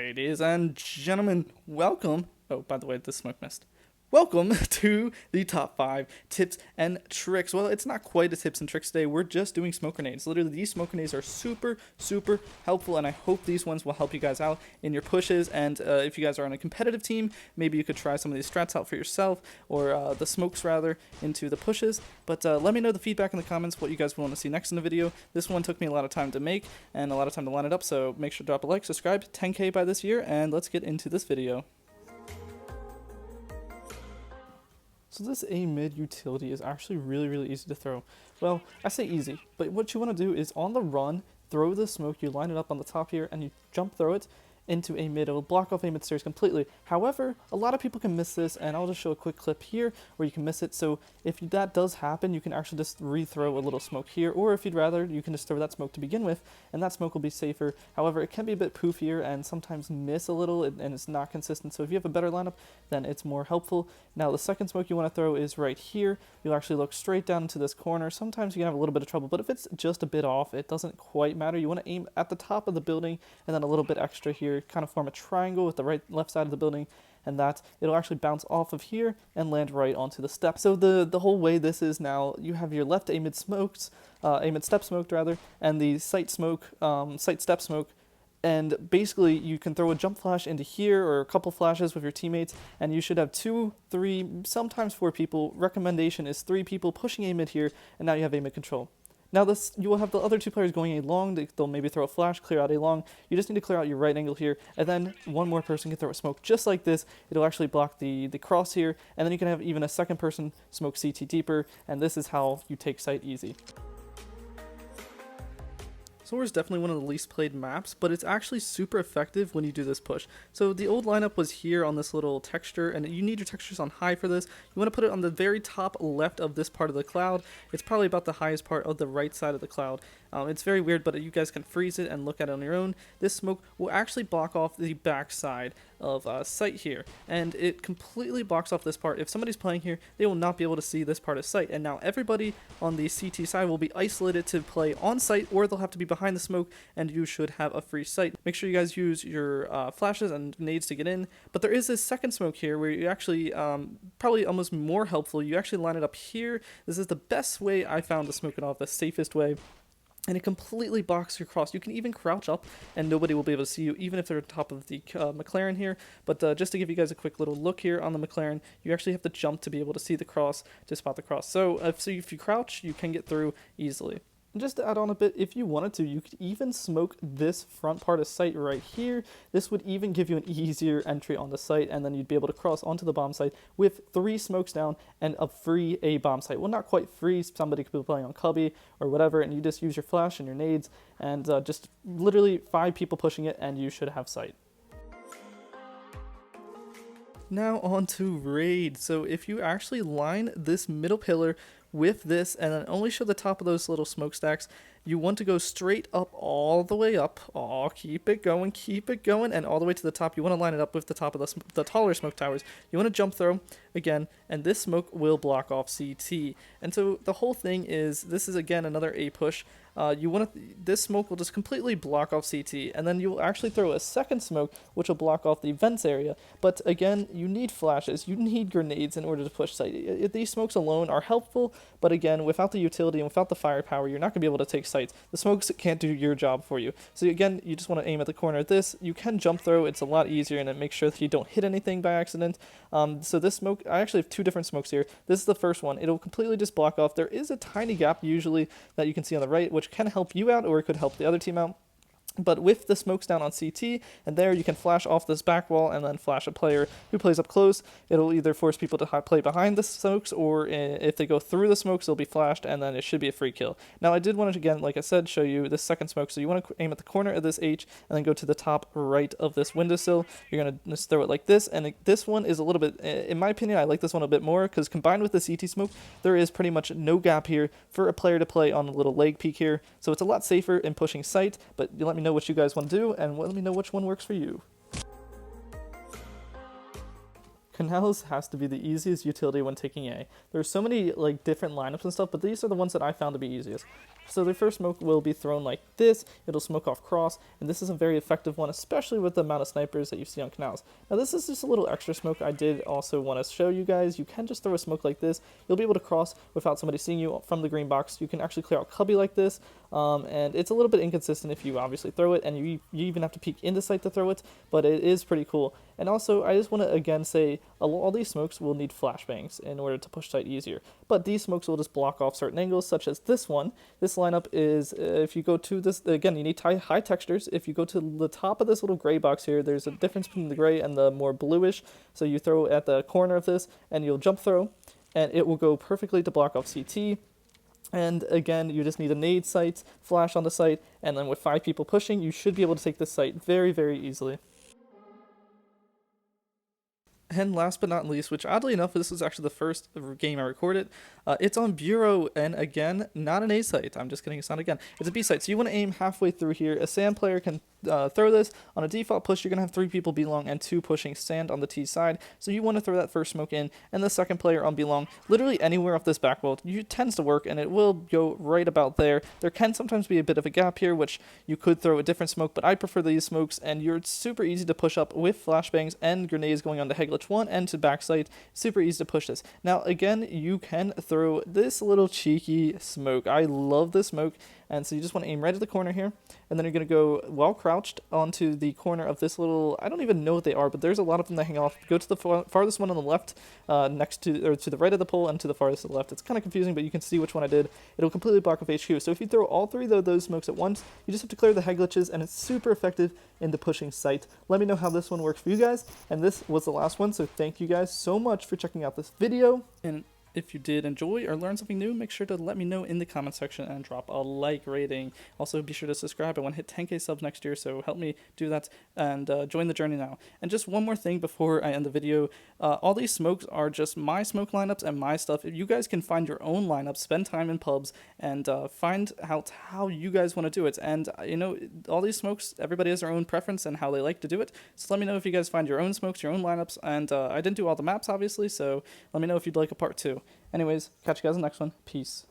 Ladies and gentlemen, welcome. Oh, by the way, the smoke mist. Welcome to the top 5 tips and tricks. Well, it's not quite a tips and tricks today. We're just doing smoke grenades. Literally, these smoke grenades are super helpful, and I hope these ones will help you guys out in your pushes. And if you guys are on a competitive team, maybe you could try some of these strats out for yourself, or the smokes rather, into the pushes. But let me know the feedback in the comments, what you guys want to see next in the video. This one took me a lot of time to make and a lot of time to line it up, so make sure to drop a like, subscribe, 10K by this year, and let's get into this video. So this A mid utility is actually really easy to throw. Well, I say easy, but what you want to do is on the run, throw the smoke, you line it up on the top here, and you jump throw it into a mid. It will block off a mid stairs completely. However, a lot of people can miss this, and I'll just show a quick clip here where you can miss it. So if that does happen, you can actually just rethrow a little smoke here, or if you'd rather, you can just throw that smoke to begin with, and that smoke will be safer. However, it can be a bit poofier and sometimes miss a little, and it's not consistent. So if you have a better lineup, then it's more helpful. Now, the second smoke you want to throw is right here. You'll actually look straight down into this corner. Sometimes you can have a little bit of trouble, but if it's just a bit off, it doesn't quite matter. You want to aim at the top of the building, and then a little bit extra here, kind of form a triangle with the left side of the building, and that it'll actually bounce off of here and land right onto the step. So the whole way this is now, you have your left A mid smokes, A mid step smoked rather, and the sight smoke, sight step smoke. And basically, you can throw a jump flash into here or a couple flashes with your teammates, and you should have 2, 3, sometimes 4 people. Recommendation is 3 people pushing A mid here, and now you have A mid control. Now you will have the other 2 players going A long. They'll maybe throw a flash, clear out A long. You just need to clear out your right angle here, and then one more person can throw a smoke just like this. It'll actually block the cross here, and then you can have even a second person smoke CT deeper, and this is how you take sight easy. Solar is definitely one of the least played maps, but it's actually super effective when you do this push. So the old lineup was here on this little texture, and you need your textures on high for this. You want to put it on the very top left of this part of the cloud. It's probably about the highest part of the right side of the cloud. It's very weird, but you guys can freeze it and look at it on your own. This smoke will actually block off the back side of sight here, and it completely blocks off this part. If somebody's playing here, they will not be able to see this part of sight, and now everybody on the CT side will be isolated to play on site, or they'll have to be behind the smoke, and you should have a free sight. Make sure you guys use your flashes and nades to get in, but there is this second smoke here where you actually, probably almost more helpful, you actually line it up here. This is the best way I found to smoke it off, the safest way. And it completely blocks your cross. You can even crouch up and nobody will be able to see you, even if they're on top of the McLaren here. But just to give you guys a quick little look here on the McLaren, you actually have to jump to be able to see the cross, to spot the cross. So if you crouch, you can get through easily. And just to add on a bit, if you wanted to, you could even smoke this front part of sight right here. This would even give you an easier entry on the site, and then you'd be able to cross onto the bomb site with 3 smokes down and a free A bomb site. Well, not quite free. Somebody could be playing on Cubby or whatever, and you just use your flash and your nades, and just literally 5 people pushing it, and you should have sight. Now on to raid. So if you actually line this middle pillar with this and then only show the top of those little smokestacks, you want to go straight up, all the way up. Oh, keep it going, and all the way to the top. You want to line it up with the top of the taller smoke towers. You want to jump throw again, and this smoke will block off CT. And so the whole thing is, this is again another A push. This smoke will just completely block off CT, and then you will actually throw a second smoke, which will block off the vents area. But again, you need flashes, you need grenades in order to push sight. These smokes alone are helpful, but again, without the utility and without the firepower, you're not going to be able to take sights. The smokes can't do your job for you. So again, you just want to aim at the corner of this. You can jump throw, it's a lot easier, and it makes sure that you don't hit anything by accident. So this smoke, I actually have 2 different smokes here. This is the first one. It'll completely just block off. There is a tiny gap usually that you can see on the right, which can help you out, or it could help the other team out. But with the smokes down on CT, and there you can flash off this back wall and then flash a player who plays up close. It'll either force people to play behind the smokes, or if they go through the smokes, they'll be flashed, and then it should be a free kill. Now, I did want to, again, like I said, show you this second smoke. So you want to aim at the corner of this H, and then go to the top right of this windowsill. You're going to just throw it like this, and this one is a little bit, in my opinion, I like this one a bit more, because combined with the CT smoke, there is pretty much no gap here for a player to play on a little leg peek here. So it's a lot safer in pushing sight, but you let me know what you guys want to do, and let me know which one works for you. Canals has to be the easiest utility when taking A. There's so many different lineups and stuff, but these are the ones that I found to be easiest. So the first smoke will be thrown like this, it'll smoke off cross, and this is a very effective one, especially with the amount of snipers that you see on Canals. Now this is just a little extra smoke I did also want to show you guys. You can just throw a smoke like this, you'll be able to cross without somebody seeing you from the green box. You can actually clear out cubby like this, and it's a little bit inconsistent if you obviously throw it, and you even have to peek into sight to throw it, but it is pretty cool. And also, I just want to again say, all these smokes will need flashbangs in order to push sight easier, but these smokes will just block off certain angles, such as this one. This lineup is, if you go to this, again, you need high textures. If you go to the top of this little gray box here, there's a difference between the gray and the more bluish, so you throw at the corner of this, and you'll jump throw, and it will go perfectly to block off CT. And again, you just need a nade sight, flash on the site, and then with 5 people pushing, you should be able to take this site very, very easily. And last but not least, which oddly enough, this is actually the first game I recorded, it's on Bureau, and again, not an A site. I'm just kidding, it's not again. It's a B site, so you want to aim halfway through here. A sand player can throw this. On a default push, you're going to have 3 people B long and 2 pushing sand on the T side, so you want to throw that first smoke in, and the second player on B long, literally anywhere off this back wall, tends to work, and it will go right about there. There can sometimes be a bit of a gap here, which you could throw a different smoke, but I prefer these smokes, and you're super easy to push up with flashbangs and grenades going on to Heglich 1 and to backside. Super easy to push this. Now, again, you can throw this little cheeky smoke. I love this smoke. And so you just want to aim right at the corner here, and then you're going to go while crouched onto the corner of this little, I don't even know what they are, but there's a lot of them that hang off. Go to the farthest one on the left, next to, or to the right of the pole, and to the farthest to the left. It's kind of confusing, but you can see which one I did. It'll completely block off HQ. So if you throw all 3 of those smokes at once, you just have to clear the head glitches, and it's super effective into pushing sight. Let me know how this one works for you guys, and this was the last one, so thank you guys so much for checking out this video. And if you did enjoy or learn something new, make sure to let me know in the comment section and drop a like rating. Also, be sure to subscribe. I want to hit 10K subs next year, so help me do that and join the journey now. And just one more thing before I end the video. All these smokes are just my smoke lineups and my stuff. If you guys can find your own lineups, spend time in pubs, and find out how you guys want to do it. And, you know, all these smokes, everybody has their own preference and how they like to do it. So let me know if you guys find your own smokes, your own lineups. And I didn't do all the maps, obviously, so let me know if you'd like a part 2. Anyways, catch you guys in the next one. Peace.